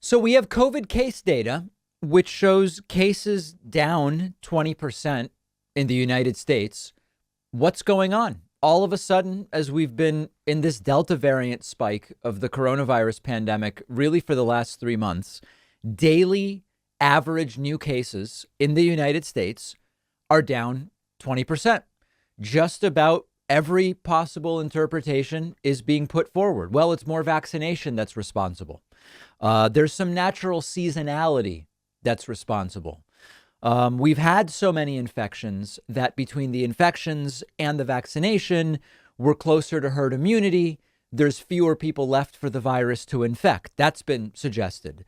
So we have COVID case data, which shows cases down 20% in the United States. What's going on? All of a sudden, as we've been in this Delta variant spike of the coronavirus pandemic, really for the last 3 months, daily average new cases in the United States are down 20%. Just about every possible interpretation is being put forward. Well, it's more vaccination that's responsible. There's some natural seasonality that's responsible. We've had so many infections that between the infections and the vaccination, we're closer to herd immunity. There's fewer people left for the virus to infect. That's been suggested.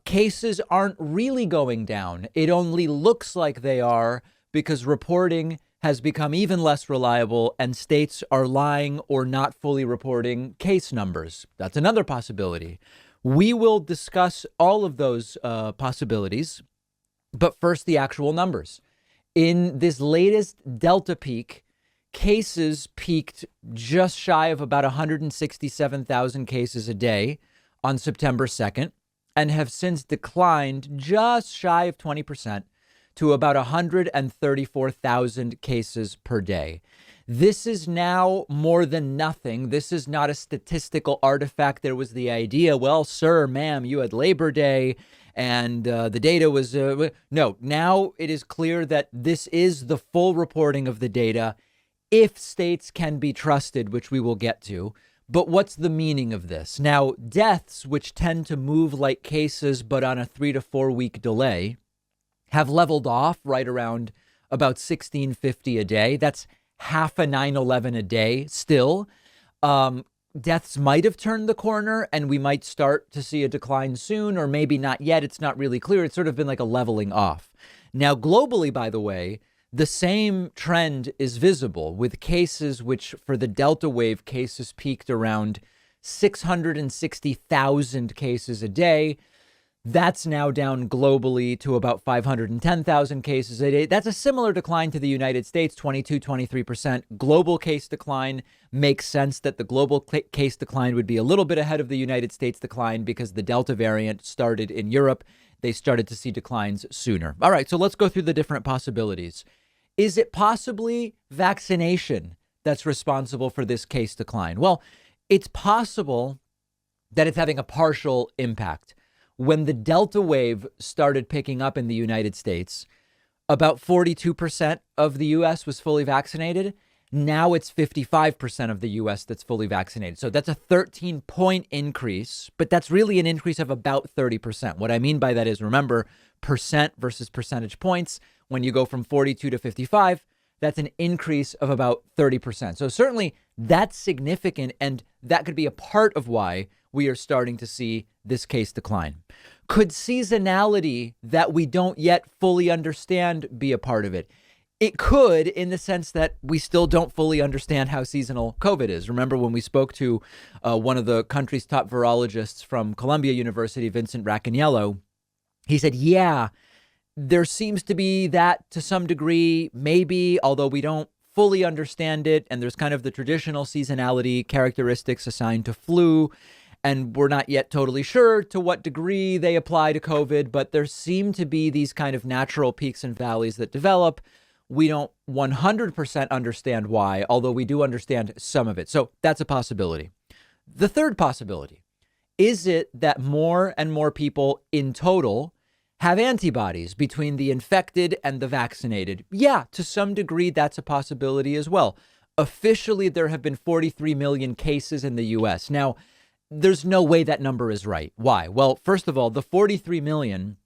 Cases aren't really going down. It only looks like they are because reporting has become even less reliable and states are lying or not fully reporting case numbers. That's another possibility. We will discuss all of those possibilities. But first, the actual numbers. In this latest Delta peak, cases peaked just shy of about 167,000 cases a day on September 2nd and have since declined just shy of 20% to about 134,000 cases per day. This is now more than nothing. This is not a statistical artifact. There was the idea, well, sir, ma'am, you had Labor Day and the data was no. Now it is clear that this is the full reporting of the data if states can be trusted, which we will get to. But what's the meaning of this? Now, deaths, which tend to move like cases, but on a 3 to 4 week delay, have leveled off right around about 1,650 a day. That's half a 9/11 a day still. Deaths might have turned the corner and we might start to see a decline soon, or maybe not yet. It's not really clear. It's sort of been like a leveling off. Now, globally, by the way, the same trend is visible with cases which for the Delta wave cases peaked around 660,000 cases a day. That's now down globally to about 510,000 cases a day. That's a similar decline to the United States, 23%. Global case decline makes sense that the global case decline would be a little bit ahead of the United States decline because the Delta variant started in Europe. They started to see declines sooner. All right, so let's go through the different possibilities. Is it possibly vaccination that's responsible for this case decline? Well, it's possible that it's having a partial impact. When the Delta wave started picking up in the United States, about 42% of the U.S. was fully vaccinated. Now it's 55% of the U.S. that's fully vaccinated. So that's a 13-point increase, but that's really an increase of about 30%. What I mean by that is, remember, percent versus percentage points. When you go from 42 to 55, that's an increase of about 30%. So certainly that's significant, and that could be a part of why we are starting to see this case decline. Could seasonality that we don't yet fully understand be a part of it? It could, in the sense that we still don't fully understand how seasonal COVID is. Remember when we spoke to one of the country's top virologists from Columbia University, Vincent Racaniello, he said, yeah, there seems to be that to some degree, maybe, although we don't fully understand it. And there's kind of the traditional seasonality characteristics assigned to flu. And we're not yet totally sure to what degree they apply to COVID, but there seem to be these kind of natural peaks and valleys that develop. We don't 100% understand why, although we do understand some of it. So that's a possibility. The third possibility, is it that more and more people in total have antibodies between the infected and the vaccinated? Yeah, to some degree, that's a possibility as well. Officially, there have been 43 million cases in the U.S. Now, there's no way that number is right. Why? Well, first of all, the 43 million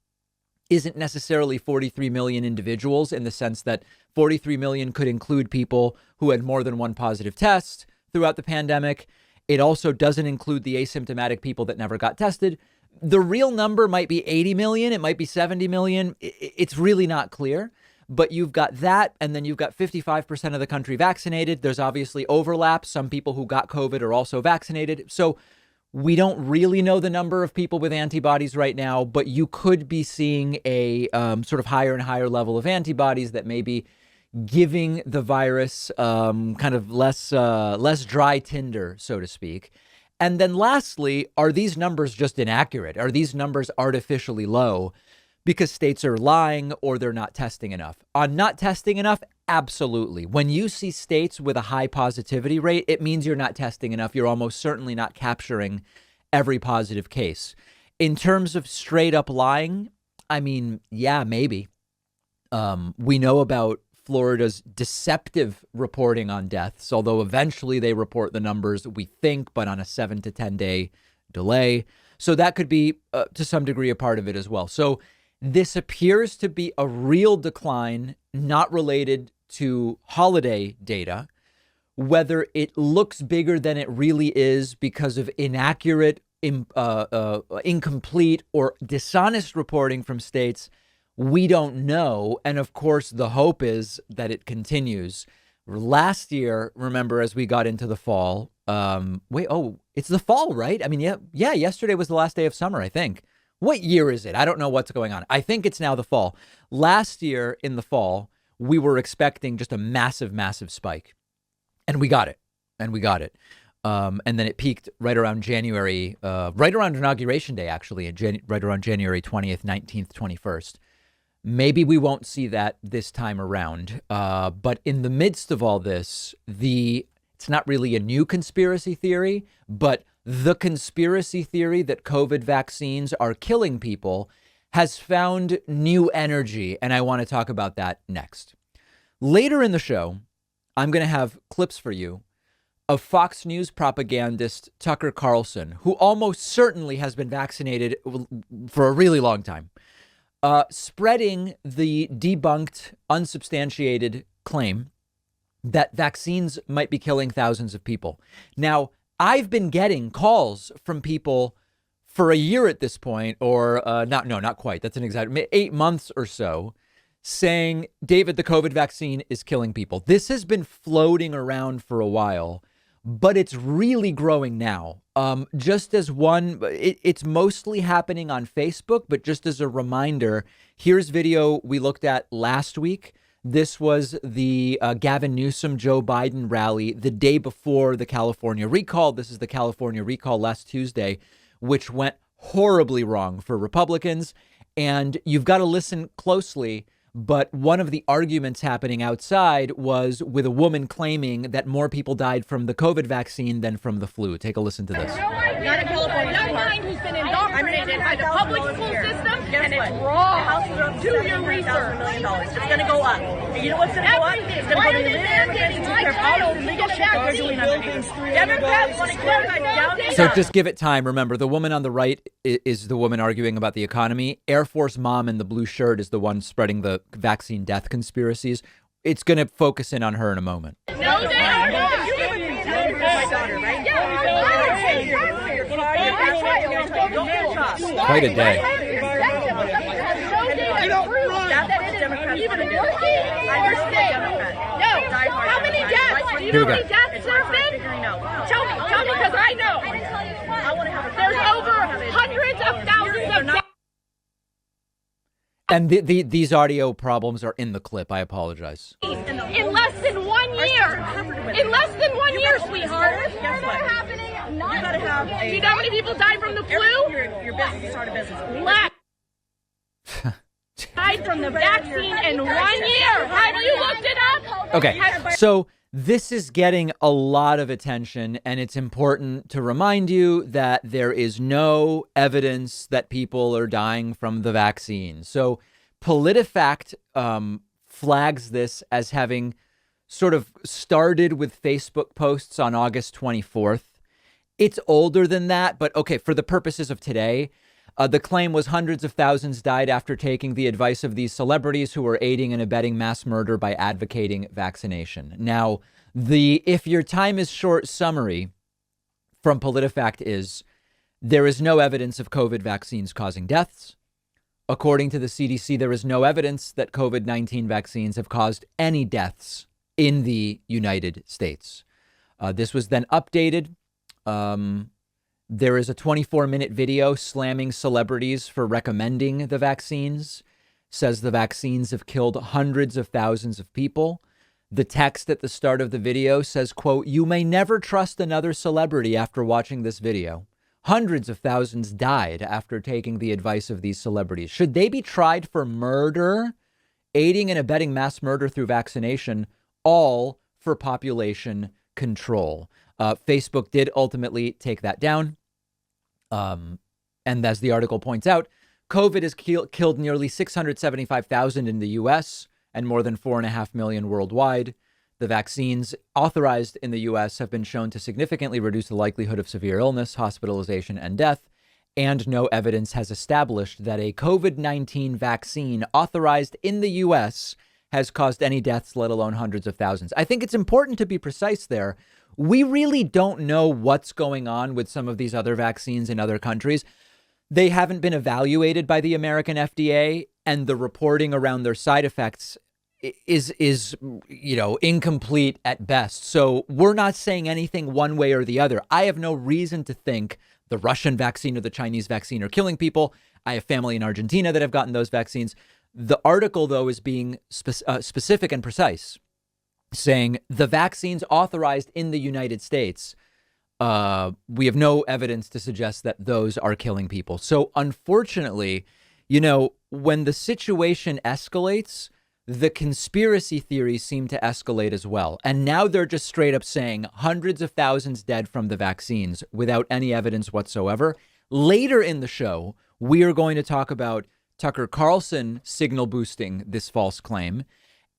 isn't necessarily 43 million individuals in the sense that 43 million could include people who had more than one positive test throughout the pandemic. It also doesn't include the asymptomatic people that never got tested. The real number might be 80 million. It might be 70 million. It's really not clear. But you've got that, and then you've got 55% of the country vaccinated. There's obviously overlap. Some people who got COVID are also vaccinated. So we don't really know the number of people with antibodies right now, but you could be seeing a sort of higher and higher level of antibodies that may be giving the virus kind of less dry tinder, so to speak. And then lastly, are these numbers just inaccurate? Are these numbers artificially low because states are lying or they're not testing enough? On not testing enough, absolutely. When you see states with a high positivity rate, it means you're not testing enough. You're almost certainly not capturing every positive case. In terms of straight up lying, I mean, yeah, maybe. We know about Florida's deceptive reporting on deaths, although eventually they report the numbers, we think, but on a 7 to 10 day delay. So that could be to some degree a part of it as well. So this appears to be a real decline, not related to holiday data. Whether it looks bigger than it really is because of inaccurate, incomplete, or dishonest reporting from states, we don't know. And of course, the hope is that it continues. Last year, remember, as we got into the fall, it's the fall, right? I mean, yeah, yesterday was the last day of summer, I think. What year is it? I don't know what's going on. I think it's now the fall. Last year in the fall, we were expecting just a massive, massive spike. And we got it. And then it peaked right around January, right around Inauguration Day, actually, right around January 20th, 19th, 21st. Maybe we won't see that this time around. But in the midst of all this, it's not really a new conspiracy theory, but the conspiracy theory that COVID vaccines are killing people has found new energy. And I want to talk about that next. Later in the show, I'm going to have clips for you of Fox News propagandist Tucker Carlson, who almost certainly has been vaccinated for a really long time, spreading the debunked, unsubstantiated claim that vaccines might be killing thousands of people. Now, I've been getting calls from people for a year at this point, or not quite. That's an exact 8 months or so, saying, David, the COVID vaccine is killing people. This has been floating around for a while, but it's really growing now. It's mostly happening on Facebook, but just as a reminder, here's video we looked at last week. This was the Gavin Newsom, Joe Biden rally the day before the California recall. This is the California recall last Tuesday, which went horribly wrong for Republicans. And you've got to listen closely. But one of the arguments happening outside was with a woman claiming that more people died from the COVID vaccine than from the flu. Take a listen to this. Not in California. No one who's been indoctrinated by the public school system, and it's wrong. Do your research. It's going to go up. And you know what's going to go up? It's going to go to illegal immigrants, illegal shit they're doing underneath. Democrats want to clear that down. So just give it time. Remember, the woman on the right is the woman arguing about the economy. Air Force mom in the blue shirt is the one spreading the vaccine death conspiracies. It's going to focus in on her in a moment. No, they are not. You would be my daughter, right? Quite a day. How many deaths? Do you know how many deaths there's been? Tell me, because I know. There's over hundreds of thousands of deaths. And these audio problems are in the clip. I apologize. In less than 1 year. In less than 1 year, sweetheart. Guess what? You gotta have a... Do you know how many people died from the flu? Your business, start a business. Less. Died from the vaccine in 1 year. Have you looked it up? Okay, so this is getting a lot of attention, and it's important to remind you that there is no evidence that people are dying from the vaccine. So PolitiFact flags this as having sort of started with Facebook posts on August 24th. It's older than that, but okay, for the purposes of today, the claim was hundreds of thousands died after taking the advice of these celebrities who were aiding and abetting mass murder by advocating vaccination. Now, if your time is short summary from PolitiFact is there is no evidence of COVID vaccines causing deaths. According to the CDC, there is no evidence that COVID-19 vaccines have caused any deaths in the United States. This was then updated. There is a 24-minute video slamming celebrities for recommending the vaccines, says the vaccines have killed hundreds of thousands of people. The text at the start of the video says, quote, "You may never trust another celebrity after watching this video. Hundreds of thousands died after taking the advice of these celebrities. Should they be tried for murder, aiding and abetting mass murder through vaccination, all for population control?" Facebook did ultimately take that down. And as the article points out, COVID has killed nearly 675,000 in the U.S. and more than 4.5 million worldwide. The vaccines authorized in the U.S. have been shown to significantly reduce the likelihood of severe illness, hospitalization, and death. And no evidence has established that a COVID-19 vaccine authorized in the U.S. has caused any deaths, let alone hundreds of thousands. I think it's important to be precise there. We really don't know what's going on with some of these other vaccines in other countries. They haven't been evaluated by the American FDA, and the reporting around their side effects is incomplete at best. So we're not saying anything one way or the other. I have no reason to think the Russian vaccine or the Chinese vaccine are killing people. I have family in Argentina that have gotten those vaccines. The article, though, is being specific and precise, saying the vaccines authorized in the United States, we have no evidence to suggest that those are killing people. So unfortunately, when the situation escalates, the conspiracy theories seem to escalate as well. And now they're just straight up saying hundreds of thousands dead from the vaccines without any evidence whatsoever. Later in the show, we are going to talk about Tucker Carlson signal boosting this false claim.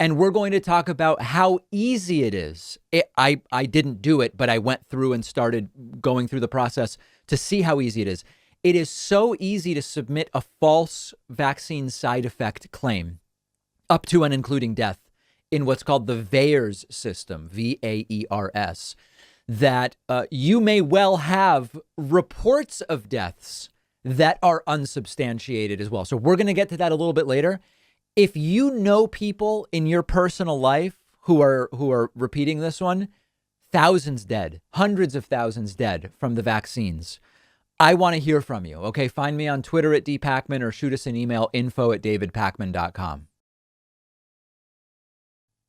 And we're going to talk about how easy it is. I didn't do it, but I went through and started going through the process to see how easy it is. It is so easy to submit a false vaccine side effect claim up to and including death in what's called the VAERS system, VAERS, that you may well have reports of deaths that are unsubstantiated as well. So we're going to get to that a little bit later. If you know people in your personal life who are repeating this one, thousands dead, hundreds of thousands dead from the vaccines, I want to hear from you. Okay, find me on Twitter at dpacman or shoot us an email, info@davidpacman.com.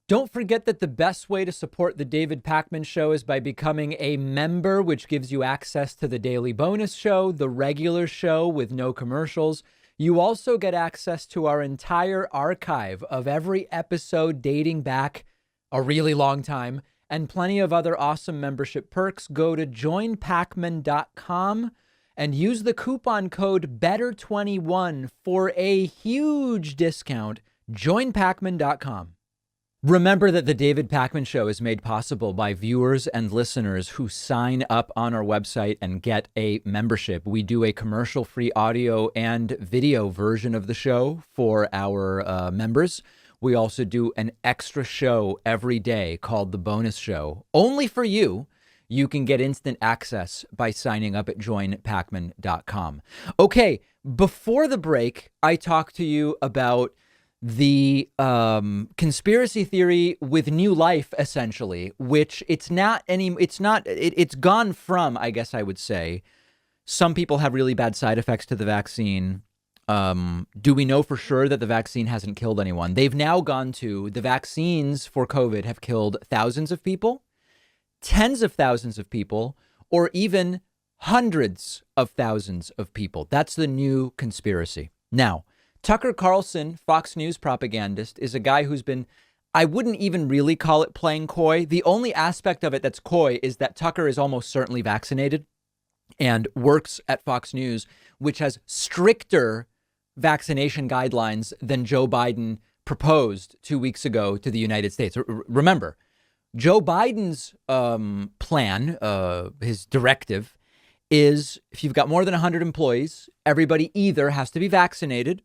Don't forget that the best way to support the David Pakman Show is by becoming a member, which gives you access to the daily bonus show, the regular show with no commercials. You also get access to our entire archive of every episode dating back a really long time and plenty of other awesome membership perks. Go to joinpacman.com and use the coupon code BETTER21 for a huge discount. Joinpacman.com. Remember that the David Pakman Show is made possible by viewers and listeners who sign up on our website and get a membership. We do a commercial-free audio and video version of the show for our members. We also do an extra show every day called The Bonus Show. Only for you. You can get instant access by signing up at joinpacman.com. Okay, before the break, I talked to you about the conspiracy theory with new life, essentially, which it's gone from, I guess I would say, some people have really bad side effects to the vaccine. Do we know for sure that the vaccine hasn't killed anyone? They've now gone to the vaccines for COVID have killed thousands of people, tens of thousands of people, or even hundreds of thousands of people. That's the new conspiracy. Now, Tucker Carlson, Fox News propagandist, is a guy who's been, I wouldn't even really call it playing coy. The only aspect of it that's coy is that Tucker is almost certainly vaccinated and works at Fox News, which has stricter vaccination guidelines than Joe Biden proposed 2 weeks ago to the United States. Remember, Joe Biden's plan, his directive, is if you've got more than 100 employees, everybody either has to be vaccinated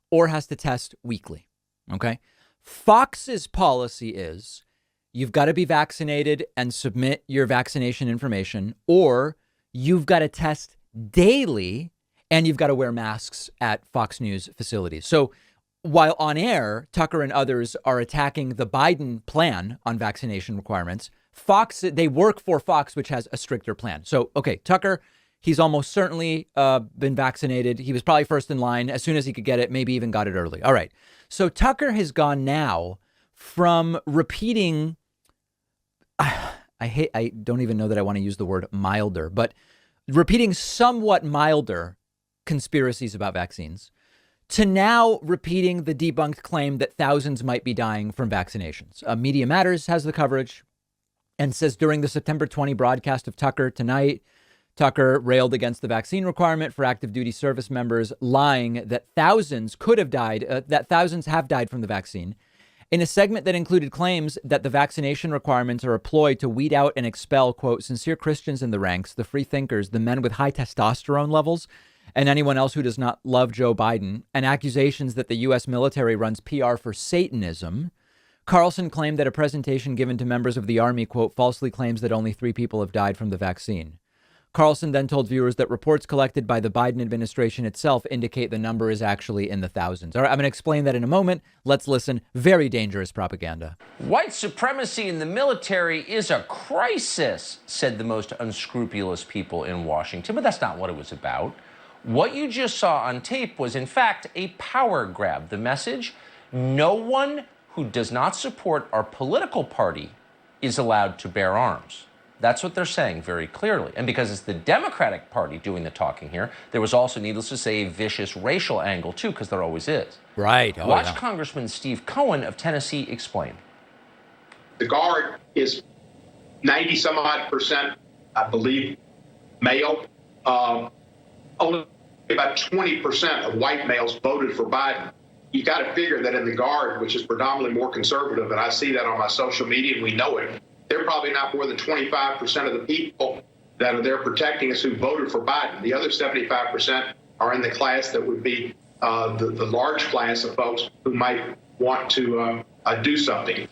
or has to test weekly. Okay. Fox's policy is you've got to be vaccinated and submit your vaccination information, or you've got to test daily and you've got to wear masks at Fox News facilities. So while on air, Tucker and others are attacking the Biden plan on vaccination requirements, Fox, they work for Fox, which has a stricter plan. So, okay, Tucker, he's almost certainly been vaccinated. He was probably first in line as soon as he could get it, maybe even got it early. All right. So Tucker has gone now from repeating, I don't even know that I want to use the word milder, but repeating somewhat milder conspiracies about vaccines to now repeating the debunked claim that thousands might be dying from vaccinations. Media Matters has the coverage and says during the September 20 broadcast of Tucker Tonight, Tucker railed against the vaccine requirement for active duty service members, lying that thousands could have died, that thousands have died from the vaccine. In a segment that included claims that the vaccination requirements are a ploy to weed out and expel, quote, sincere Christians in the ranks, the free thinkers, the men with high testosterone levels, and anyone else who does not love Joe Biden, and accusations that the U.S. military runs PR for Satanism, Carlson claimed that a presentation given to members of the Army, quote, falsely claims that only 3 people have died from the vaccine. Carlson then told viewers that reports collected by the Biden administration itself indicate the number is actually in the thousands. All right, I'm going to explain that in a moment. Let's listen. Very dangerous propaganda. White supremacy in the military is a crisis, said the most unscrupulous people in Washington. But that's not what it was about. What you just saw on tape was, in fact, a power grab. The message: no one who does not support our political party is allowed to bear arms. That's what they're saying very clearly. And because it's the Democratic Party doing the talking here, there was also, needless to say, a vicious racial angle, too, because there always is. Right. Watch Congressman Steve Cohen of Tennessee explain. The Guard is 90-some-odd%, I believe, male. Only about 20% of white males voted for Biden. You got to figure that in the Guard, which is predominantly more conservative, and I see that on my social media, and we know it, they're probably not more than 25% of the people that are there protecting us who voted for Biden. The other 75% are in the class that would be the large class of folks who might want to do something.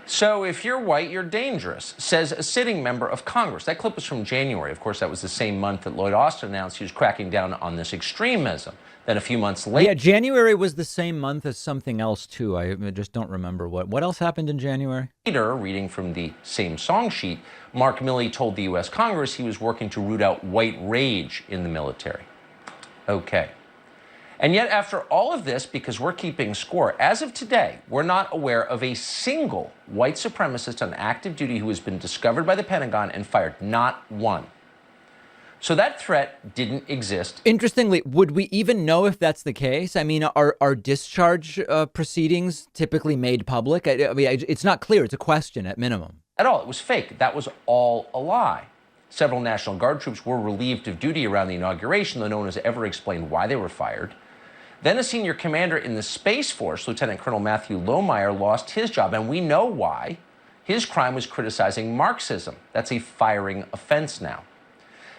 So if you're white, you're dangerous, says a sitting member of Congress. That clip was from January. Of course, that was the same month that Lloyd Austin announced he was cracking down on this extremism. Then a few months later. Yeah, January was the same month as something else, too. I just don't remember what else happened in January. Later, reading from the same song sheet, Mark Milley told the U.S. Congress he was working to root out white rage in the military. Okay. And yet, after all of this, because we're keeping score, as of today, we're not aware of a single white supremacist on active duty who has been discovered by the Pentagon and fired. Not one. So that threat didn't exist. Interestingly, would we even know if that's the case? I mean, are discharge proceedings typically made public? I mean, it's not clear. It's a question at minimum. At all. It was fake. That was all a lie. Several National Guard troops were relieved of duty around the inauguration, though no one has ever explained why they were fired. Then a senior commander in the Space Force, Lieutenant Colonel Matthew Lohmeyer, lost his job, and we know why. His crime was criticizing Marxism. That's a firing offense now.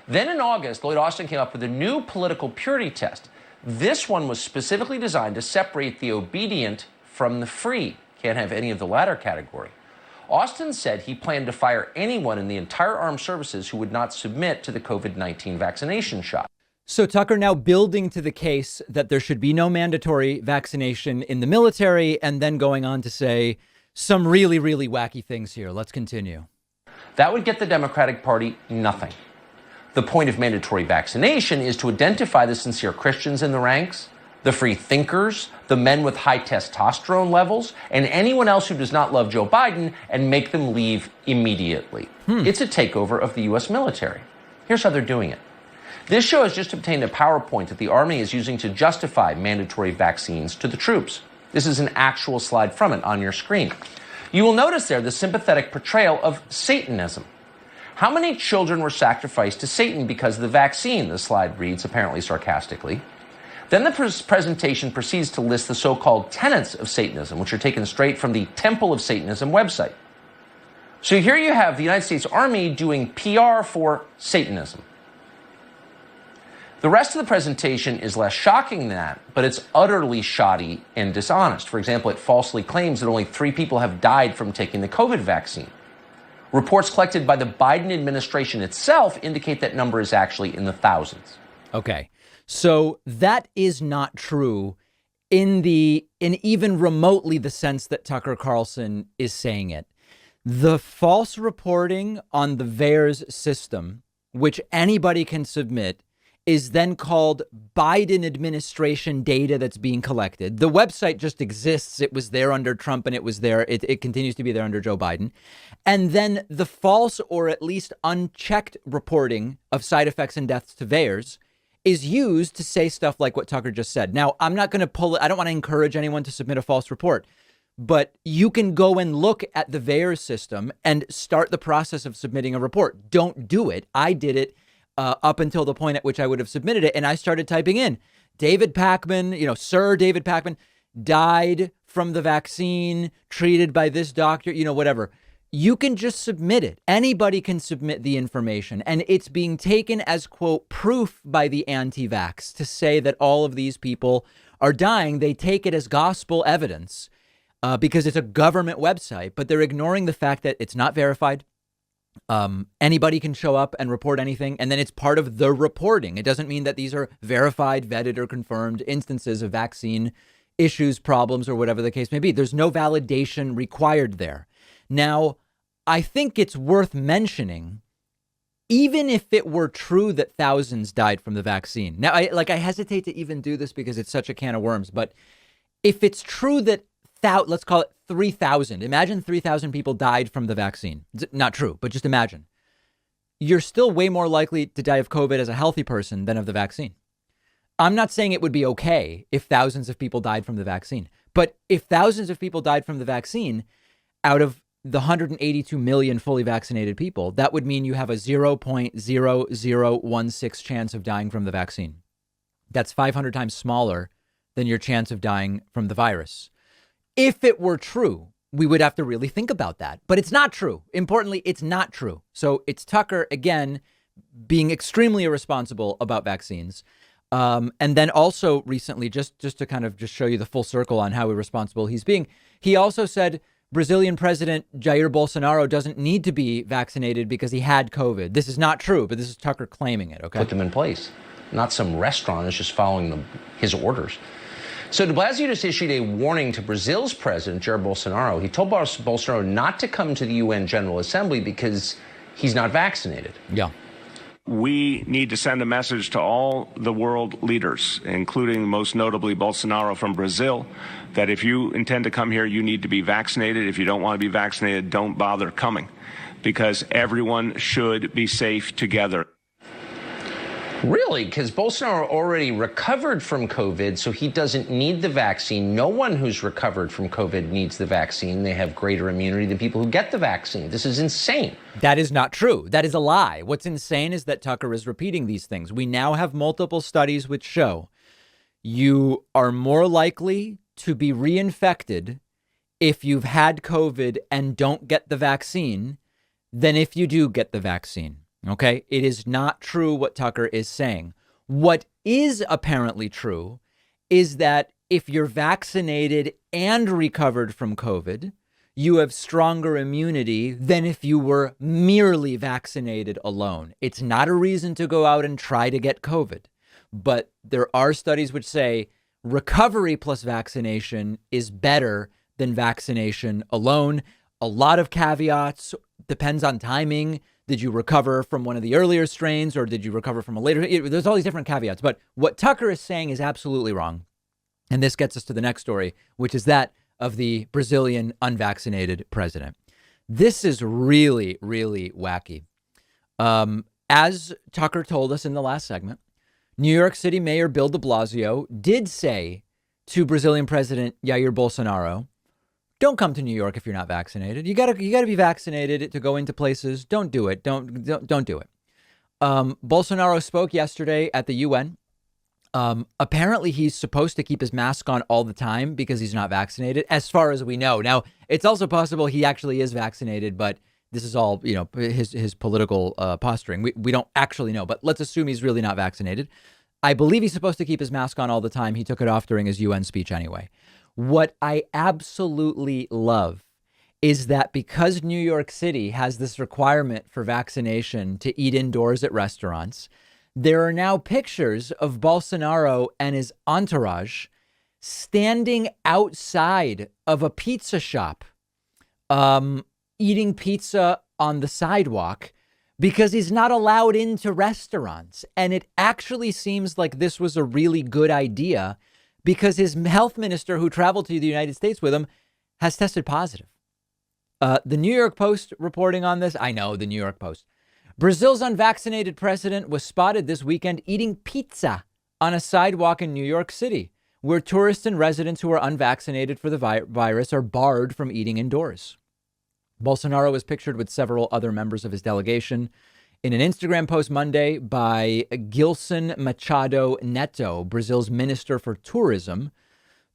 Then in August, Lloyd Austin came up with a new political purity test. This one was specifically designed to separate the obedient from the free. Can't have any of the latter category. Austin said he planned to fire anyone in the entire armed services who would not submit to the COVID-19 vaccination shot. So Tucker now building to the case that there should be no mandatory vaccination in the military, and then going on to say some really, really wacky things here. Let's continue. That would get the Democratic Party nothing. The point of mandatory vaccination is to identify the sincere Christians in the ranks, the free thinkers, the men with high testosterone levels, and anyone else who does not love Joe Biden, and make them leave immediately. It's a takeover of the U.S. military. Here's how they're doing it. This show has just obtained a PowerPoint that the Army is using to justify mandatory vaccines to the troops. This is an actual slide from it on your screen. You will notice there the sympathetic portrayal of Satanism. How many children were sacrificed to Satan because of the vaccine? The slide reads, apparently sarcastically. Then the presentation proceeds to list the so-called tenets of Satanism, which are taken straight from the Temple of Satanism website. So here you have the United States Army doing PR for Satanism. The rest of the presentation is less shocking than that, but it's utterly shoddy and dishonest. For example, it falsely claims that only 3 people have died from taking the COVID vaccine. Reports collected by the Biden administration itself indicate that number is actually in the thousands. Okay, so that is not true in even remotely the sense that Tucker Carlson is saying it. The false reporting on the VAERS system, which anybody can submit, is then called Biden administration data that's being collected. The website just exists. It was there under Trump and it was there. It continues to be there under Joe Biden. And then the false or at least unchecked reporting of side effects and deaths to VAERS is used to say stuff like what Tucker just said. Now, I'm not going to pull it. I don't want to encourage anyone to submit a false report, but you can go and look at the VAERS system and start the process of submitting a report. Don't do it. I did it up until the point at which I would have submitted it. And I started typing in David Pakman, Sir David Pakman died from the vaccine, treated by this doctor, whatever. You can just submit it. Anybody can submit the information. And it's being taken as, quote, proof by the anti-vax to say that all of these people are dying. They take it as gospel evidence because it's a government website, but they're ignoring the fact that it's not verified. Anybody can show up and report anything, and then it's part of the reporting. It doesn't mean that these are verified, vetted, or confirmed instances of vaccine issues, problems, or whatever the case may be. There's no validation required there. Now, I think it's worth mentioning, even if it were true that thousands died from the vaccine. Now, I hesitate to even do this because it's such a can of worms, but if it's true that let's call it 3,000. Imagine 3,000 people died from the vaccine. It's not true, but just imagine. You're still way more likely to die of COVID as a healthy person than of the vaccine. I'm not saying it would be okay if thousands of people died from the vaccine, but if thousands of people died from the vaccine out of the 182 million fully vaccinated people, that would mean you have a 0.0016 chance of dying from the vaccine. That's 500 times smaller than your chance of dying from the virus. If it were true, we would have to really think about that. But it's not true. Importantly, it's not true. So it's Tucker, again, being extremely irresponsible about vaccines. And then also recently, just to kind of just show you the full circle on how irresponsible he's being, he also said Brazilian President Jair Bolsonaro doesn't need to be vaccinated because he had COVID. This is not true, but this is Tucker claiming it. Okay. Put them in place. Not some restaurant is just following his orders. So de Blasio just issued a warning to Brazil's president, Jair Bolsonaro. He told Bolsonaro not to come to the UN General Assembly because he's not vaccinated. Yeah. We need to send a message to all the world leaders, including most notably Bolsonaro from Brazil, that if you intend to come here, you need to be vaccinated. If you don't want to be vaccinated, don't bother coming, because everyone should be safe together. Really? Because Bolsonaro already recovered from COVID, so he doesn't need the vaccine. No one who's recovered from COVID needs the vaccine. They have greater immunity than people who get the vaccine. This is insane. That is not true. That is a lie. What's insane is that Tucker is repeating these things. We now have multiple studies which show you are more likely to be reinfected if you've had COVID and don't get the vaccine than if you do get the vaccine. OK, it is not true what Tucker is saying. What is apparently true is that if you're vaccinated and recovered from COVID, you have stronger immunity than if you were merely vaccinated alone. It's not a reason to go out and try to get COVID. But there are studies which say recovery plus vaccination is better than vaccination alone. A lot of caveats, depends on timing. Did you recover from one of the earlier strains or did you recover from a later? There's all these different caveats. But what Tucker is saying is absolutely wrong. And this gets us to the next story, which is that of the Brazilian unvaccinated president. This is really, really wacky. As Tucker told us in the last segment, New York City Mayor Bill de Blasio did say to Brazilian President Jair Bolsonaro, don't come to New York if you're not vaccinated. You gotta be vaccinated to go into places. Don't do it. Don't do it. Bolsonaro spoke yesterday at the UN. Apparently, he's supposed to keep his mask on all the time because he's not vaccinated, as far as we know. Now, it's also possible he actually is vaccinated, but this is all, his political posturing. We don't actually know, but let's assume he's really not vaccinated. I believe he's supposed to keep his mask on all the time. He took it off during his UN speech anyway. What I absolutely love is that because New York City has this requirement for vaccination to eat indoors at restaurants, there are now pictures of Bolsonaro and his entourage standing outside of a pizza shop, eating pizza on the sidewalk because he's not allowed into restaurants. And it actually seems like this was a really good idea because his health minister who traveled to the United States with him has tested positive. The New York Post reporting on this. I know, the New York Post. Brazil's unvaccinated president was spotted this weekend eating pizza on a sidewalk in New York City, where tourists and residents who are unvaccinated for the virus are barred from eating indoors. Bolsonaro was pictured with several other members of his delegation. In an Instagram post Monday by Gilson Machado Neto, Brazil's minister for tourism,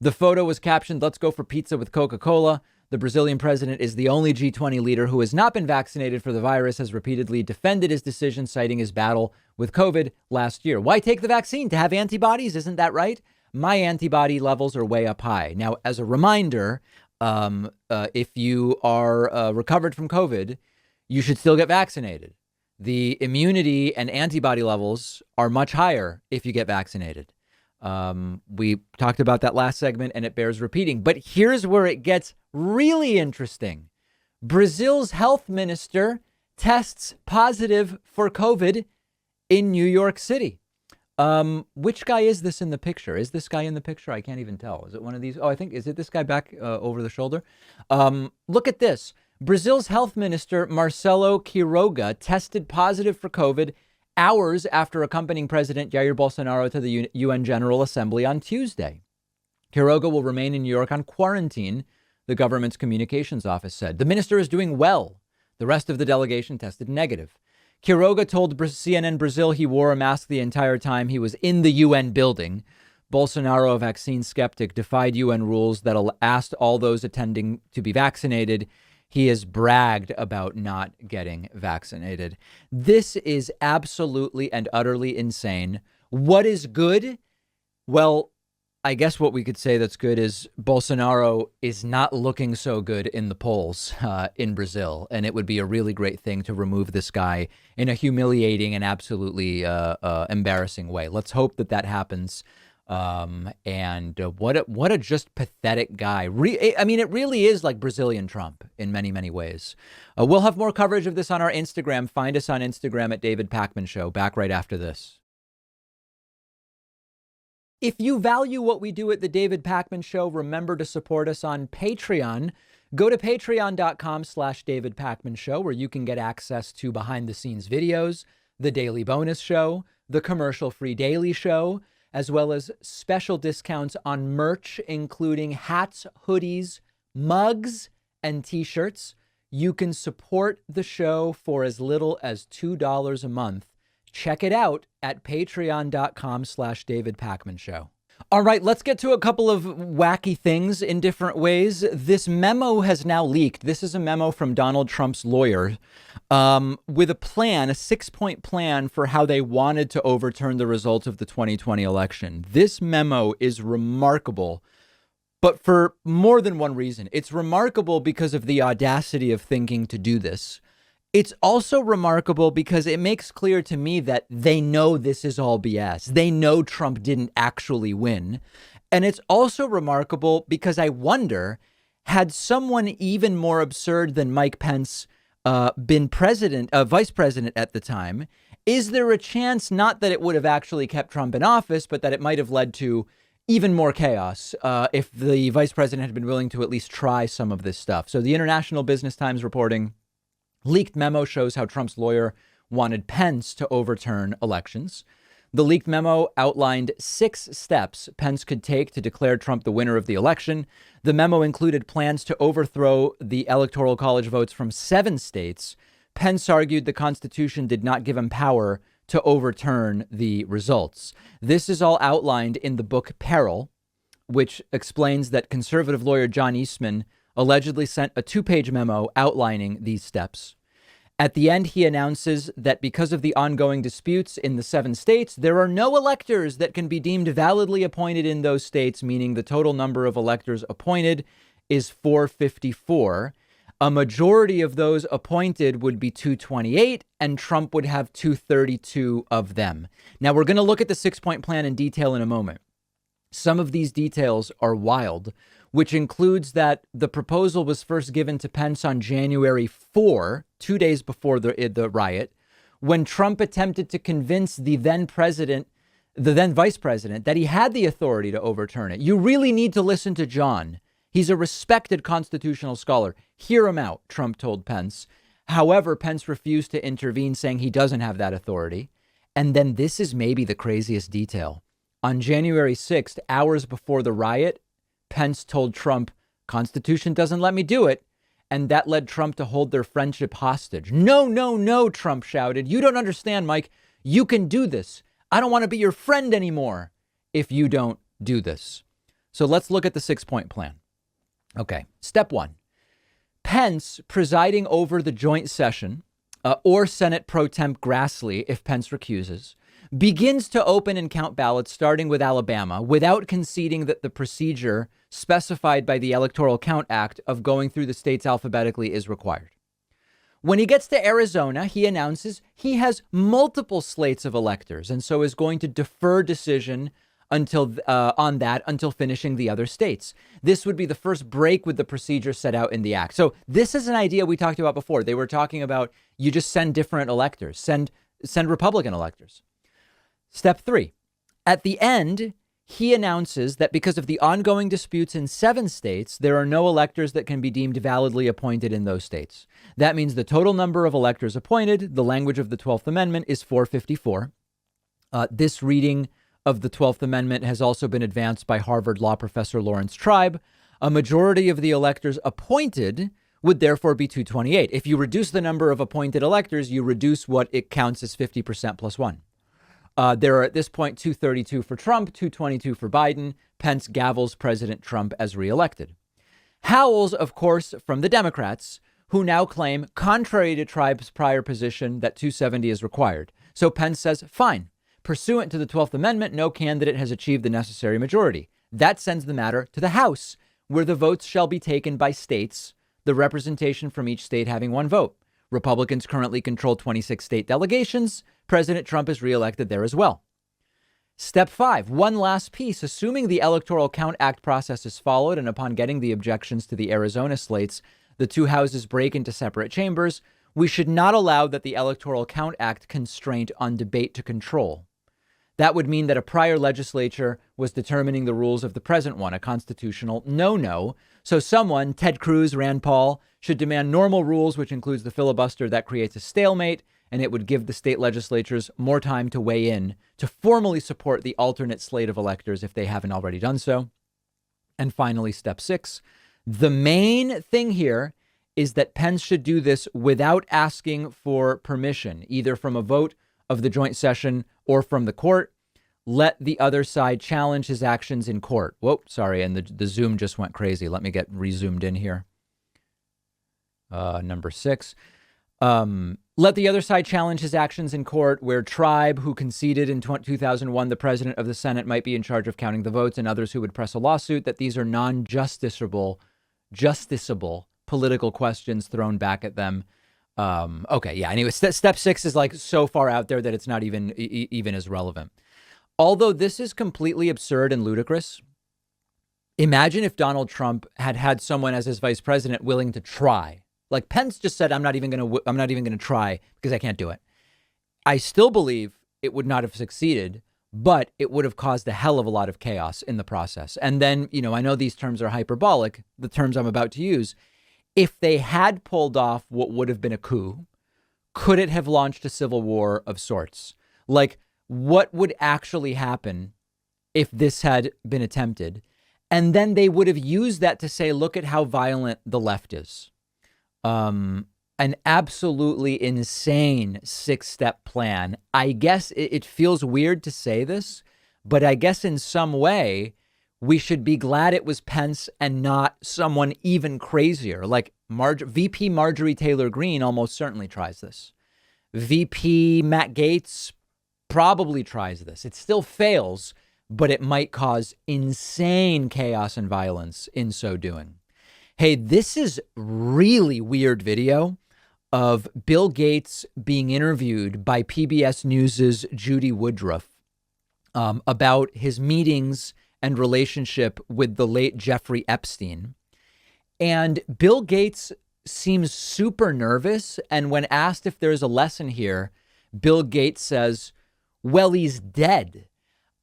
the photo was captioned, "Let's go for pizza with Coca-Cola." The Brazilian president is the only G20 leader who has not been vaccinated for the virus, has repeatedly defended his decision, citing his battle with COVID last year. Why take the vaccine? To have antibodies? Isn't that right? My antibody levels are way up high. Now, as a reminder, if you are recovered from COVID, you should still get vaccinated. The immunity and antibody levels are much higher if you get vaccinated. We talked about that last segment and it bears repeating. But here's where it gets really interesting. Brazil's health minister tests positive for COVID in New York City. Which guy is this in the picture? Is this guy in the picture? I can't even tell. Is it one of these? Oh, I think, is it this guy back over the shoulder? Look at this. Brazil's health minister, Marcelo Quiroga, tested positive for COVID hours after accompanying President Jair Bolsonaro to the UN General Assembly on Tuesday. Quiroga will remain in New York on quarantine, the government's communications office said. The minister is doing well. The rest of the delegation tested negative. Quiroga told CNN Brazil he wore a mask the entire time he was in the UN building. Bolsonaro, a vaccine skeptic, defied UN rules that asked all those attending to be vaccinated. He has bragged about not getting vaccinated. This is absolutely and utterly insane. What is good? Well, I guess what we could say that's good is Bolsonaro is not looking so good in the polls in Brazil. And it would be a really great thing to remove this guy in a humiliating and absolutely embarrassing way. Let's hope that that happens. And what a just pathetic guy. I mean, it really is like Brazilian Trump in many, many ways. We'll have more coverage of this on our Instagram. Find us on Instagram at David Pakman Show. Back right after this. If you value what we do at the David Pakman Show, remember to support us on Patreon. Go to patreon.com/David Pakman Show, where you can get access to behind the scenes videos, the daily bonus show, the commercial free daily show, as well as special discounts on merch, including hats, hoodies, mugs, and t-shirts. You can support the show for as little as $2 a month. Check it out at patreon.com/David Pakman Show. All right, let's get to a couple of wacky things in different ways. This memo has now leaked. This is a memo from Donald Trump's lawyer with a plan, a 6-point plan for how they wanted to overturn the results of the 2020 election. This memo is remarkable, but for more than one reason. It's remarkable because of the audacity of thinking to do this. It's also remarkable because it makes clear to me that they know this is all BS. They know Trump didn't actually win. And it's also remarkable because I wonder, had someone even more absurd than Mike Pence been vice president at the time, is there a chance not that it would have actually kept Trump in office, but that it might have led to even more chaos if the vice president had been willing to at least try some of this stuff? So the International Business Times reporting, leaked memo shows how Trump's lawyer wanted Pence to overturn elections. The leaked memo outlined 6 steps Pence could take to declare Trump the winner of the election. The memo included plans to overthrow the Electoral College votes from 7 states. Pence argued the Constitution did not give him power to overturn the results. This is all outlined in the book Peril, which explains that conservative lawyer John Eastman allegedly sent a 2-page memo outlining these steps. At the end, he announces that because of the ongoing disputes in the 7 states, there are no electors that can be deemed validly appointed in those states, meaning the total number of electors appointed is 454. A majority of those appointed would be 228, and Trump would have 232 of them. Now, we're going to look at the 6-point plan in detail in a moment. Some of these details are wild, which includes that the proposal was first given to Pence on January 4, 2 days before the riot, when Trump attempted to convince the then vice president, that he had the authority to overturn it. You really need to listen to John. He's a respected constitutional scholar. Hear him out, Trump told Pence. However, Pence refused to intervene, saying he doesn't have that authority. And then this is maybe the craziest detail. On January 6th, hours before the riot, Pence told Trump, Constitution doesn't let me do it. And that led Trump to hold their friendship hostage. No, no, no, Trump shouted. You don't understand, Mike. You can do this. I don't want to be your friend anymore if you don't do this. So let's look at the 6-point plan. Okay, step 1. Pence presiding over the joint session, or Senate Pro Temp Grassley, if Pence recuses, begins to open and count ballots starting with Alabama without conceding that the procedure specified by the Electoral Count Act of going through the states alphabetically is required. When he gets to Arizona, he announces he has multiple slates of electors and so is going to defer decision on that until finishing the other states. This would be the first break with the procedure set out in the act. So this is an idea we talked about before. They were talking about you just send different electors, send Republican electors. Step 3. At the end, he announces that because of the ongoing disputes in 7 states, there are no electors that can be deemed validly appointed in those states. That means the total number of electors appointed, the language of the 12th Amendment, is 454. This reading of the 12th Amendment has also been advanced by Harvard law professor Lawrence Tribe. A majority of the electors appointed would therefore be 228. If you reduce the number of appointed electors, you reduce what it counts as 50% plus 1. There are at this point 232 for Trump, 222 for Biden. Pence gavels President Trump as reelected. Howls, of course, from the Democrats, who now claim, contrary to Tribe's prior position, that 270 is required. So Pence says, fine. Pursuant to the 12th Amendment, no candidate has achieved the necessary majority. That sends the matter to the House, where the votes shall be taken by states, the representation from each state having 1 vote. Republicans currently control 26 state delegations. President Trump is reelected there as well. Step 5, one last piece. Assuming the Electoral Count Act process is followed and upon getting the objections to the Arizona slates, the 2 houses break into separate chambers, we should not allow that the Electoral Count Act constraint on debate to control. That would mean that a prior legislature was determining the rules of the present one, a constitutional no-no. So someone, Ted Cruz, Rand Paul, should demand normal rules, which includes the filibuster. That creates a stalemate, and it would give the state legislatures more time to weigh in to formally support the alternate slate of electors if they haven't already done so. And finally, step 6. The main thing here is that Pence should do this without asking for permission, either from a vote of the joint session or from the court. Let the other side challenge his actions in court. Whoa, sorry. And the Zoom just went crazy. Let me get rezoomed in here. Number 6. Let the other side challenge his actions in court, where Tribe, who conceded in 2001 the president of the Senate might be in charge of counting the votes, and others who would press a lawsuit, that these are non-justiciable political questions thrown back at them. Okay, yeah. Anyway, step 6 is like so far out there that it's not even as relevant. Although this is completely absurd and ludicrous, imagine if Donald Trump had someone as his vice president willing to try. Like Pence just said, I'm not even going to try because I can't do it. I still believe it would not have succeeded, but it would have caused a hell of a lot of chaos in the process. And then, I know these terms are hyperbolic, the terms I'm about to use. If they had pulled off what would have been a coup, could it have launched a civil war of sorts? Like, what would actually happen if this had been attempted? And then they would have used that to say, look at how violent the left is. An absolutely insane 6-step plan. I guess it feels weird to say this, but I guess in some way we should be glad it was Pence and not someone even crazier. Like VP Marjorie Taylor Greene almost certainly tries this. VP Matt Gaetz probably tries this. It still fails, but it might cause insane chaos and violence in so doing. Hey, this is really weird video of Bill Gates being interviewed by PBS News's Judy Woodruff about his meetings and relationship with the late Jeffrey Epstein. And Bill Gates seems super nervous. And when asked if there's a lesson here, Bill Gates says, well, he's dead.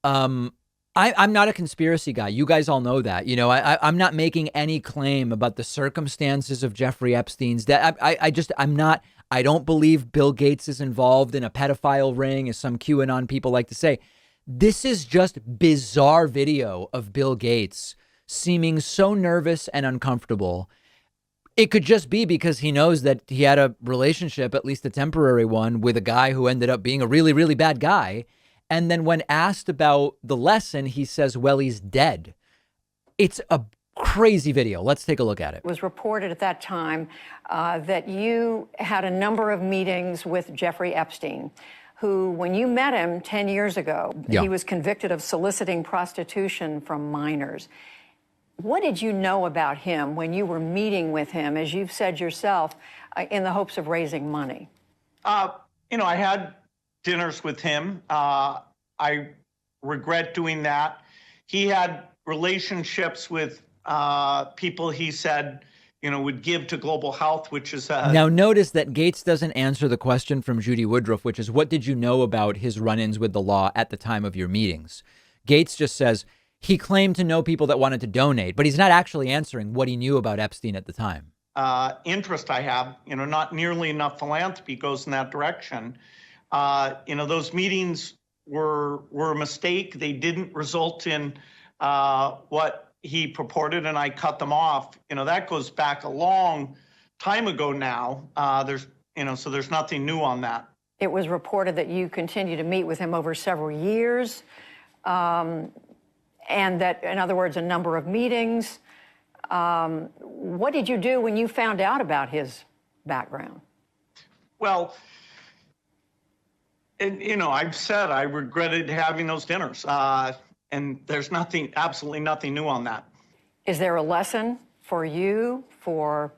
I'm not a conspiracy guy. You guys all know that. You know, I'm not making any claim about the circumstances of Jeffrey Epstein's death. I'm not. I don't believe Bill Gates is involved in a pedophile ring, as some QAnon people like to say. This is just bizarre video of Bill Gates seeming so nervous and uncomfortable. It could just be because he knows that he had a relationship, at least a temporary one, with a guy who ended up being a really, really bad guy. And then when asked about the lesson, he says, well, he's dead. It's a crazy video. Let's take a look at it. It was reported at that time that you had a number of meetings with Jeffrey Epstein, who, when you met him 10 years ago, he was convicted of soliciting prostitution from minors. What did you know about him when you were meeting with him, as you've said yourself, in the hopes of raising money? You know, I had dinners with him. I regret doing that. He had relationships with people he said, you know, would give to global health, which is Now notice that Gates doesn't answer the question from Judy Woodruff, which is, what did you know about his run-ins with the law at the time of your meetings? Gates just says he claimed to know people that wanted to donate, but he's not actually answering what he knew about Epstein at the time. Interest I have, you know, not nearly enough philanthropy goes in that direction. You know, those meetings were a mistake. They didn't result in what he purported, and I cut them off. You know, that goes back a long time ago now. So there's nothing new on that. It was reported that you continued to meet with him over several years, and that, in other words, a number of meetings. What did you do when you found out about his background? Well, you know, I've said I regretted having those dinners. And there's absolutely nothing new on that. Is there a lesson for you, for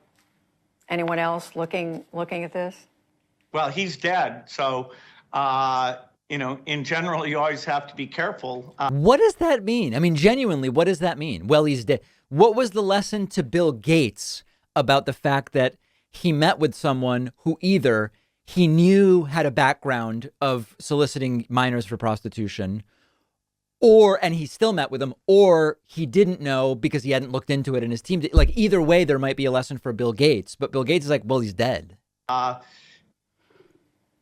anyone else looking at this? Well, he's dead. So, you know, in general, you always have to be careful. What does that mean? I mean, genuinely, what does that mean? Well, he's dead. What was the lesson to Bill Gates about the fact that he met with someone who either he knew had a background of soliciting minors for prostitution, and he still met with them, or he didn't know because he hadn't looked into it and his team did. Like, either way, there might be a lesson for Bill Gates, but Bill Gates is like, well, he's dead.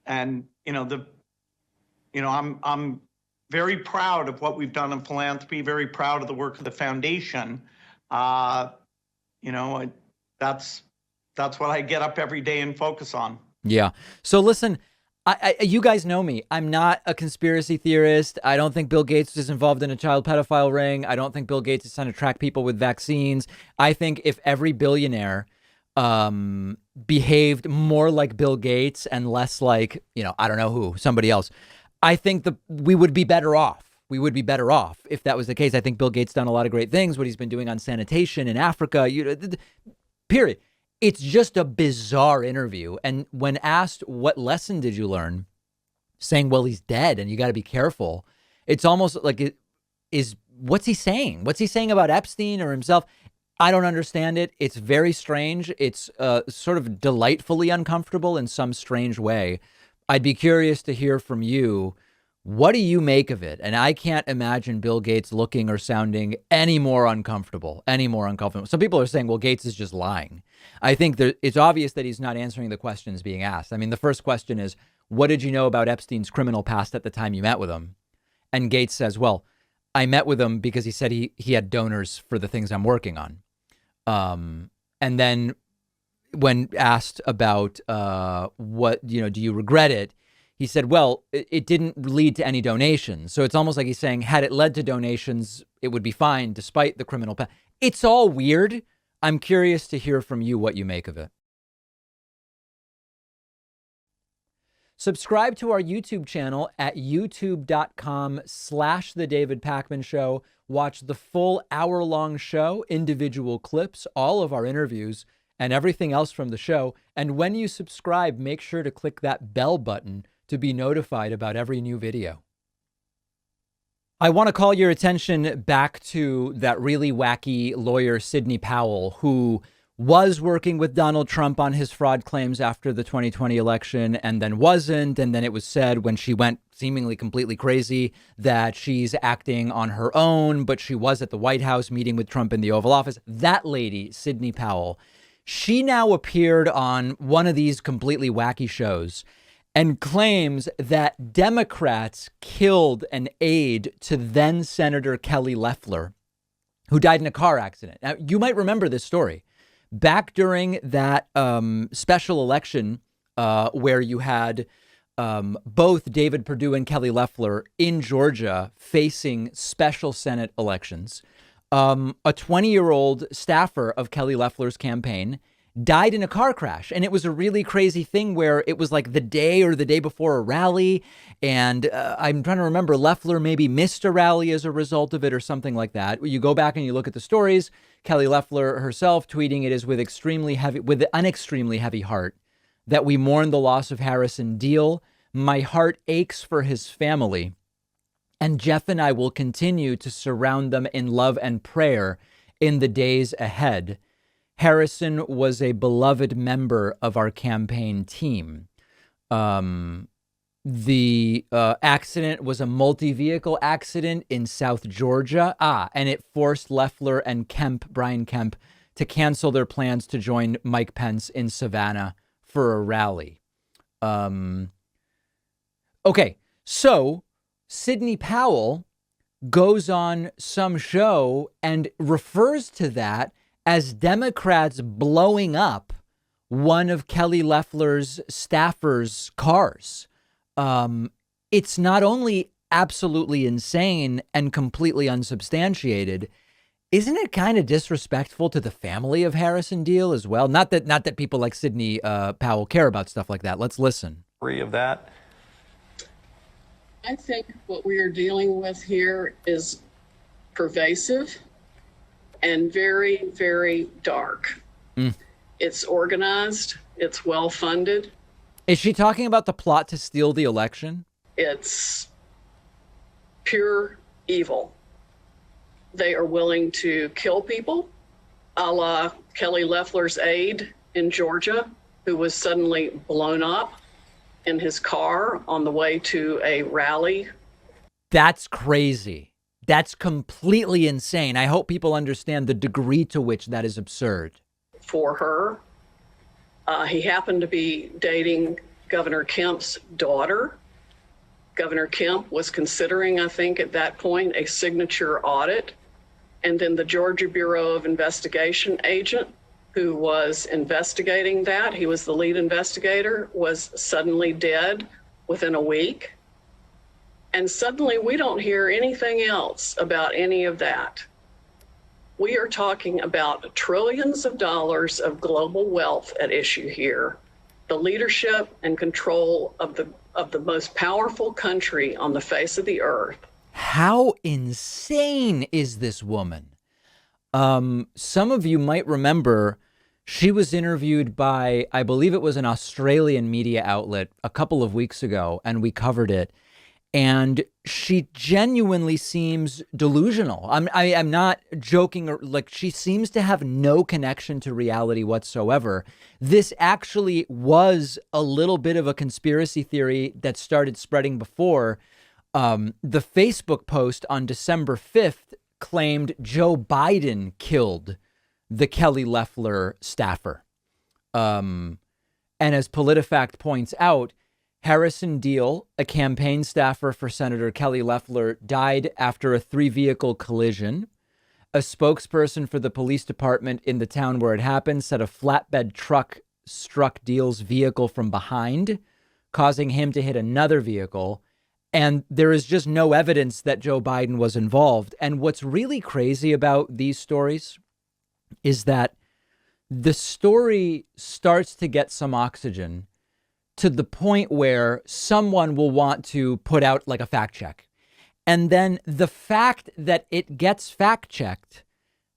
And, you know, I'm very proud of what we've done in philanthropy, very proud of the work of the foundation. You know, that's what I get up every day and focus on. Yeah. So listen, you guys know me. I'm not a conspiracy theorist. I don't think Bill Gates is involved in a child pedophile ring. I don't think Bill Gates is trying to track people with vaccines. I think if every billionaire behaved more like Bill Gates and less like, you know, I don't know who, somebody else, I think we would be better off. We would be better off if that was the case. I think Bill Gates done a lot of great things, what he's been doing on sanitation in Africa, period. It's just a bizarre interview. And when asked, what lesson did you learn? Saying, well, he's dead and you got to be careful. It's almost like what's he saying? What's he saying about Epstein or himself? I don't understand it. It's very strange. It's sort of delightfully uncomfortable in some strange way. I'd be curious to hear from you. What do you make of it? And I can't imagine Bill Gates looking or sounding any more uncomfortable. Some people are saying, well, Gates is just lying. I think it's obvious that he's not answering the questions being asked. I mean, the first question is, what did you know about Epstein's criminal past at the time you met with him? And Gates says, well, I met with him because he said he had donors for the things I'm working on. And then when asked about do you regret it? He said, well, it didn't lead to any donations. So it's almost like he's saying, had it led to donations, it would be fine despite the criminal past. It's all weird. I'm curious to hear from you what you make of it. Subscribe to our YouTube channel at youtube.com/The David Pakman Show. Watch the full hour-long show, individual clips, all of our interviews, and everything else from the show. And when you subscribe, make sure to click that bell button to be notified about every new video. I want to call your attention back to that really wacky lawyer, Sidney Powell, who was working with Donald Trump on his fraud claims after the 2020 election and then wasn't. And then it was said when she went seemingly completely crazy that she's acting on her own, but she was at the White House meeting with Trump in the Oval Office. That lady, Sidney Powell, she now appeared on one of these completely wacky shows and claims that Democrats killed an aide to then Senator Kelly Loeffler, who died in a car accident. Now, you might remember this story. Back during that special election where you had both David Perdue and Kelly Loeffler in Georgia facing special Senate elections, a 20-year-old staffer of Kelly Loeffler's campaign died in a car crash. And it was a really crazy thing where it was like the day or the day before a rally. And I'm trying to remember, Loeffler maybe missed a rally as a result of it or something like that. You go back and you look at the stories. Kelly Loeffler herself tweeting it is with an extremely heavy heart that we mourn the loss of Harrison Deal. My heart aches for his family. And Jeff and I will continue to surround them in love and prayer in the days ahead. Harrison was a beloved member of our campaign team. The accident was a multi-vehicle accident in South Georgia. And it forced Loeffler and Brian Kemp, to cancel their plans to join Mike Pence in Savannah for a rally. Okay, so Sidney Powell goes on some show and refers to that as Democrats blowing up one of Kelly Loeffler's staffers' cars. It's not only absolutely insane and completely unsubstantiated, isn't it kind of disrespectful to the family of Harrison Deal as well? Not that people like Sidney Powell care about stuff like that. Let's listen. Of that. I think what we are dealing with here is pervasive and very, very dark. It's organized. It's well funded. Is she talking about the plot to steal the election? It's pure evil. They are willing to kill people, a la Kelly Loeffler's aide in Georgia, who was suddenly blown up in his car on the way to a rally. That's crazy. That's completely insane. I hope people understand the degree to which that is absurd. For her. He happened to be dating Governor Kemp's daughter. Governor Kemp was considering, I think, at that point, a signature audit. And then the Georgia Bureau of Investigation agent who was investigating that, he was the lead investigator, was suddenly dead within a week. And suddenly we don't hear anything else about any of that. We are talking about trillions of dollars of global wealth at issue here. The leadership and control of the most powerful country on the face of the earth. How insane is this woman? Some of you might remember she was interviewed by, I believe it was an Australian media outlet a couple of weeks ago, and we covered it. And she genuinely seems delusional. I'm not joking. Like, she seems to have no connection to reality whatsoever. This actually was a little bit of a conspiracy theory that started spreading before. The Facebook post on December 5th claimed Joe Biden killed the Kelly Loeffler staffer. And as PolitiFact points out, Harrison Deal, a campaign staffer for Senator Kelly Loeffler, died after a 3-vehicle collision. A spokesperson for the police department in the town where it happened said a flatbed truck struck Deal's vehicle from behind, causing him to hit another vehicle. And there is just no evidence that Joe Biden was involved. And what's really crazy about these stories is that the story starts to get some oxygen to the point where someone will want to put out like a fact check. And then the fact that it gets fact checked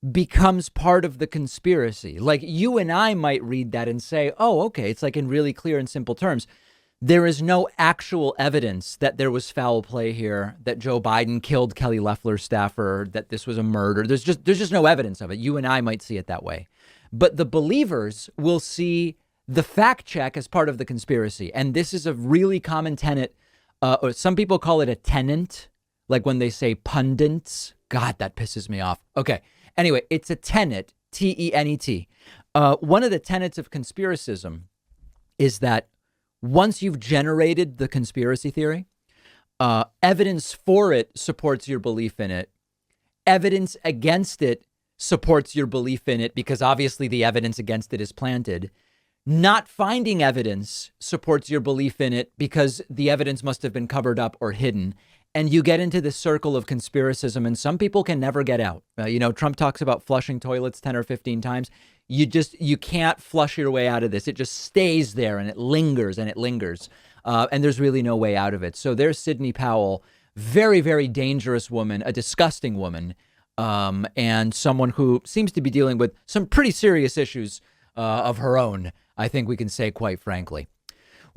becomes part of the conspiracy. Like, you and I might read that and say, oh, okay, it's like in really clear and simple terms. There is no actual evidence that there was foul play here, that Joe Biden killed Kelly Loeffler's staffer, that this was a murder. There's just no evidence of it. You and I might see it that way. But the believers will see the fact check as part of the conspiracy. And this is a really common tenet. Or some people call it a tenant, like when they say pundits. God, that pisses me off. Okay. Anyway, it's a tenet, T-E-N-E-T. One of the tenets of conspiracism is that once you've generated the conspiracy theory, evidence for it supports your belief in it. Evidence against it supports your belief in it because obviously the evidence against it is planted. Not finding evidence supports your belief in it because the evidence must have been covered up or hidden. And you get into this circle of conspiracism, and some people can never get out. Trump talks about flushing toilets 10 or 15 times. You can't flush your way out of this. It just stays there and it lingers and it lingers. And there's really no way out of it. So there's Sidney Powell, very, very dangerous woman, a disgusting woman, and someone who seems to be dealing with some pretty serious issues of her own, I think we can say, quite frankly.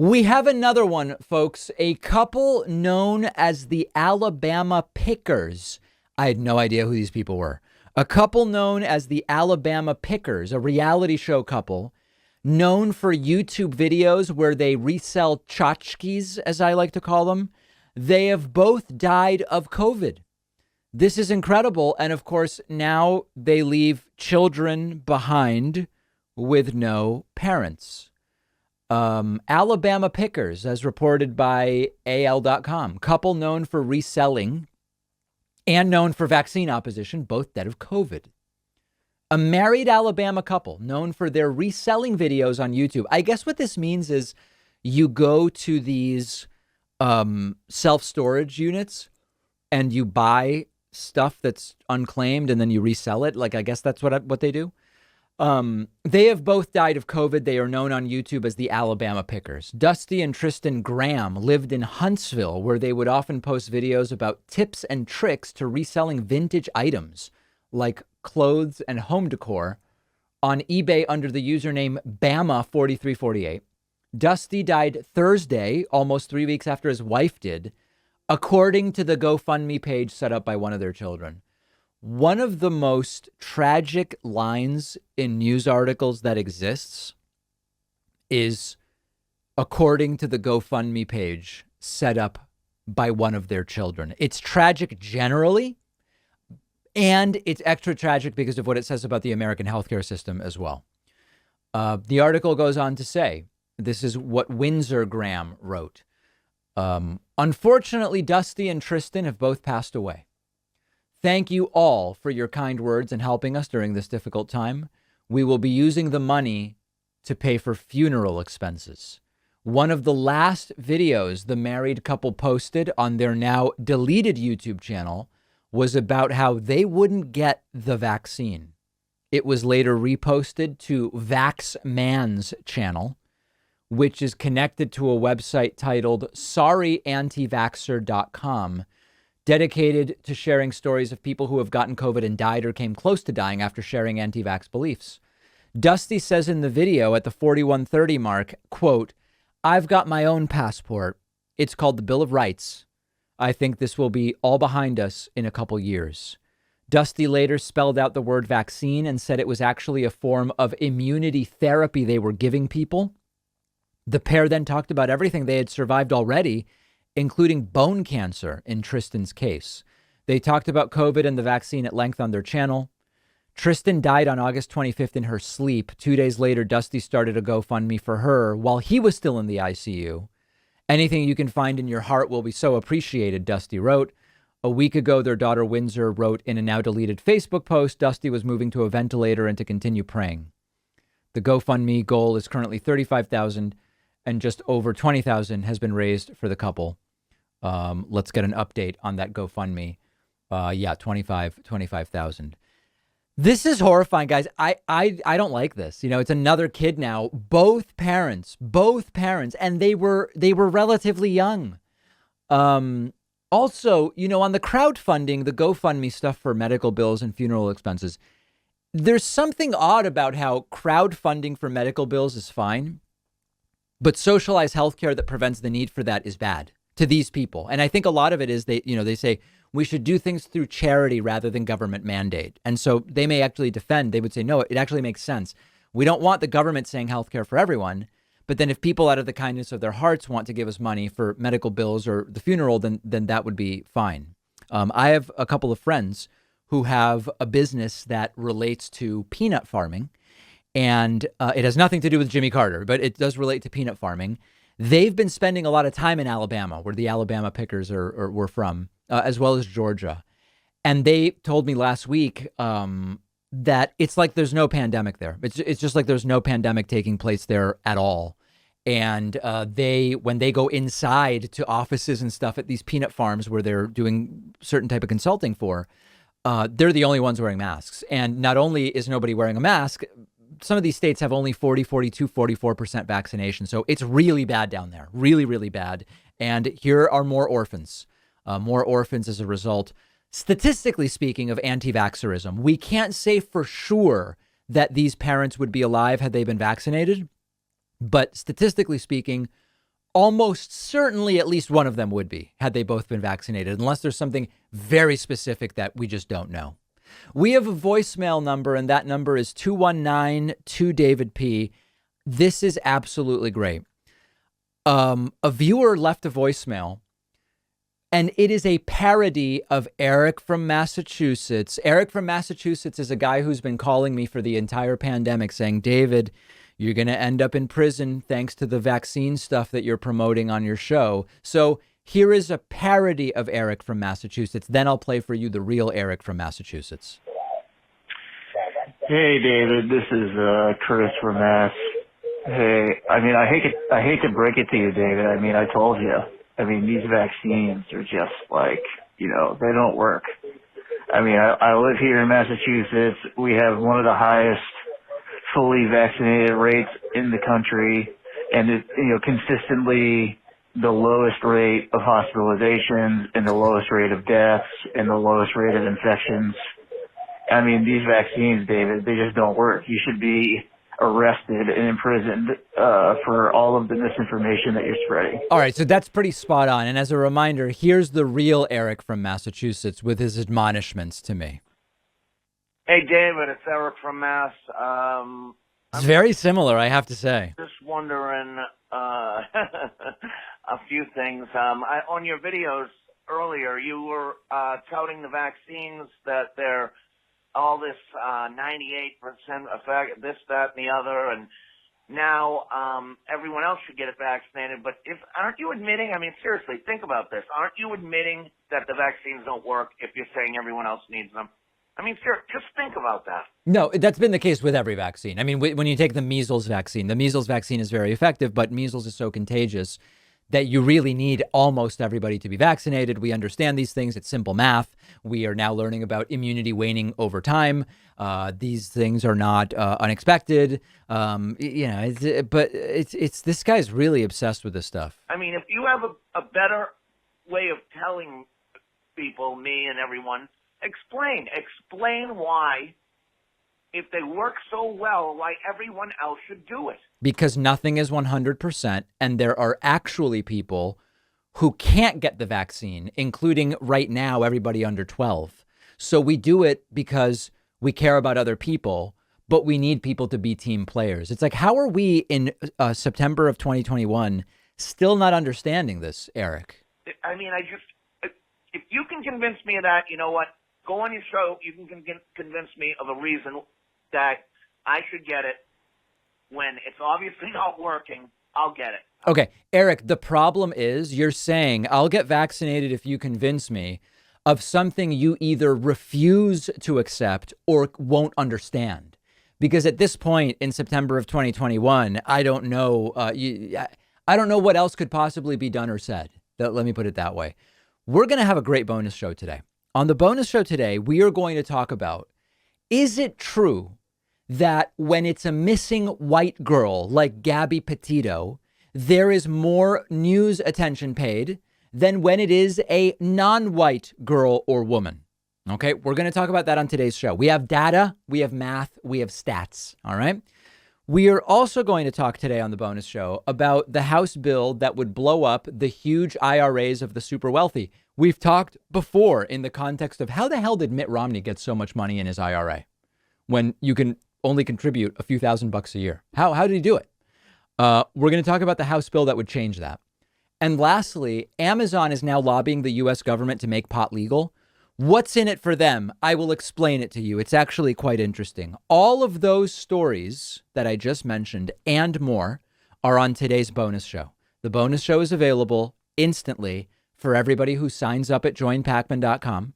We have another one, folks, a couple known as the Alabama Pickers. I had no idea who these people were. A couple known as the Alabama Pickers, a reality show couple known for YouTube videos where they resell tchotchkes, as I like to call them. They have both died of COVID. This is incredible. And of course, now they leave children behind with no parents. Alabama Pickers, as reported by AL.com, couple known for reselling and known for vaccine opposition, both dead of COVID. A married Alabama couple known for their reselling videos on YouTube. I guess what this means is you go to these self-storage units and you buy stuff that's unclaimed and then you resell it. Like, I guess that's what they do. They have both died of COVID. They are known on YouTube as the Alabama Pickers. Dusty and Tristan Graham lived in Huntsville, where they would often post videos about tips and tricks to reselling vintage items like clothes and home decor on eBay under the username Bama4348. Dusty died Thursday, almost 3 weeks after his wife did, according to the GoFundMe page set up by one of their children. One of the most tragic lines in news articles that exists is according to the GoFundMe page set up by one of their children. It's tragic generally, and it's extra tragic because of what it says about the American healthcare system as well. The article goes on to say, this is what Windsor Graham wrote. Unfortunately, Dusty and Tristan have both passed away. Thank you all for your kind words and helping us during this difficult time. We will be using the money to pay for funeral expenses. One of the last videos the married couple posted on their now deleted YouTube channel was about how they wouldn't get the vaccine. It was later reposted to Vax Man's channel, which is connected to a website titled SorryAntiVaxxer.com, dedicated to sharing stories of people who have gotten COVID and died or came close to dying after sharing anti-vax beliefs. Dusty says in the video at the 4130 mark, quote, "I've got my own passport. It's called the Bill of Rights. I think this will be all behind us in a couple years." Dusty later spelled out the word vaccine and said it was actually a form of immunity therapy they were giving people. The pair then talked about everything they had survived already, including bone cancer in Tristan's case. They talked about COVID and the vaccine at length on their channel. Tristan died on August 25th in her sleep. 2 days later, Dusty started a GoFundMe for her while he was still in the ICU. Anything you can find in your heart will be so appreciated, Dusty wrote. A week ago, their daughter Windsor wrote in a now deleted Facebook post, Dusty was moving to a ventilator and to continue praying. The GoFundMe goal is currently $35,000 and just over $20,000 has been raised for the couple. Let's get an update on that GoFundMe. 25,000. This is horrifying, guys. I don't like this. You know, it's another kid now. Both parents, and they were relatively young. Also, you know, on the crowdfunding, the GoFundMe stuff for medical bills and funeral expenses, there's something odd about how crowdfunding for medical bills is fine, but socialized healthcare that prevents the need for that is bad to these people. And I think a lot of it is they say, We should do things through charity rather than government mandate. And so they may actually defend. They would say, no, it actually makes sense. We don't want the government saying healthcare for everyone. But then if people out of the kindness of their hearts want to give us money for medical bills or the funeral, then that would be fine. I have a couple of friends who have a business that relates to peanut farming. And it has nothing to do with Jimmy Carter, but it does relate to peanut farming. They've been spending a lot of time in Alabama, where the Alabama pickers were from, as well as Georgia. And they told me last week that it's like there's no pandemic there. It's just like there's no pandemic taking place there at all. And when they go inside to offices and stuff at these peanut farms where they're doing certain type of consulting for, they're the only ones wearing masks. And not only is nobody wearing a mask, some of these states have only 40, 42, 44% vaccination. So it's really bad down there. Really, really bad. And here are more orphans as a result. Statistically speaking, of anti-vaxxerism, we can't say for sure that these parents would be alive had they been vaccinated. But statistically speaking, almost certainly at least one of them would be had they both been vaccinated, unless there's something very specific that we just don't know. We have a voicemail number, and that number is 219-2-DAVID-P. This is absolutely great. A viewer left a voicemail, and it is a parody of Eric from Massachusetts. Eric from Massachusetts is a guy who's been calling me for the entire pandemic saying, David, you're going to end up in prison thanks to the vaccine stuff that you're promoting on your show. So here is a parody of Eric from Massachusetts. Then I'll play for you the real Eric from Massachusetts. Hey, David, this is Chris from Mass. Hey, I mean, I hate to break it to you, David. I mean, I told you. I mean, these vaccines are just like, they don't work. I mean, I live here in Massachusetts. We have one of the highest fully vaccinated rates in the country, and it, consistently the lowest rate of hospitalizations and the lowest rate of deaths and the lowest rate of infections. I mean, these vaccines, David, they just don't work. You should be arrested and imprisoned for all of the misinformation that you're spreading. All right, so that's pretty spot on. And as a reminder, here's the real Eric from Massachusetts with his admonishments to me. Hey, David, it's Eric from Mass. It's very similar, I have to say. Just wondering a few things. On your videos earlier, you were touting the vaccines, that they're all this 98% effect, this, that, and the other, and now everyone else should get it vaccinated. But aren't you admitting, I mean, seriously, think about this. Aren't you admitting that the vaccines don't work if you're saying everyone else needs them? I mean, sure, just think about that. No, that's been the case with every vaccine. I mean, when you take the measles vaccine is very effective, but measles is so contagious that you really need almost everybody to be vaccinated. We understand these things. It's simple math. We are now learning about immunity waning over time. These things are not unexpected. But it's this guy's really obsessed with this stuff. I mean, if you have a better way of telling people, me and everyone, explain why, if they work so well, why everyone else should do it. Because nothing is 100%, and there are actually people who can't get the vaccine, including right now everybody under 12. So we do it because we care about other people, but we need people to be team players. It's like, how are we in September of 2021 still not understanding this, Eric? I mean, if you can convince me of that, you know what? Go on your show. You can convince me of a reason that I should get it. When it's obviously not working, I'll get it. Okay, Eric, the problem is you're saying I'll get vaccinated if you convince me of something you either refuse to accept or won't understand. Because at this point in September of 2021, I don't know. I don't know what else could possibly be done or said. Let me put it that way. We're going to have a great bonus show today. On the bonus show today, we are going to talk about, is it true that when it's a missing white girl like Gabby Petito, there is more news attention paid than when it is a non-white girl or woman? Okay, we're going to talk about that on today's show. We have data, we have math, we have stats. All right. We are also going to talk today on the bonus show about the House bill that would blow up the huge IRAs of the super wealthy. We've talked before in the context of how the hell did Mitt Romney get so much money in his IRA when you can only contribute a few $1,000s a year? How did he do it? We're going to talk about the House bill that would change that. And lastly, Amazon is now lobbying the U.S. government to make pot legal. What's in it for them? I will explain it to you. It's actually quite interesting. All of those stories that I just mentioned and more are on today's bonus show. The bonus show is available instantly for everybody who signs up at joinpacman.com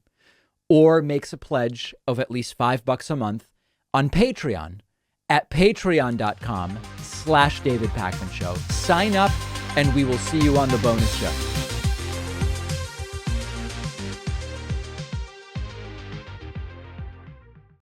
or makes a pledge of at least $5 a month on Patreon at patreon.com/David Pakman Show. Sign up and we will see you on the bonus show.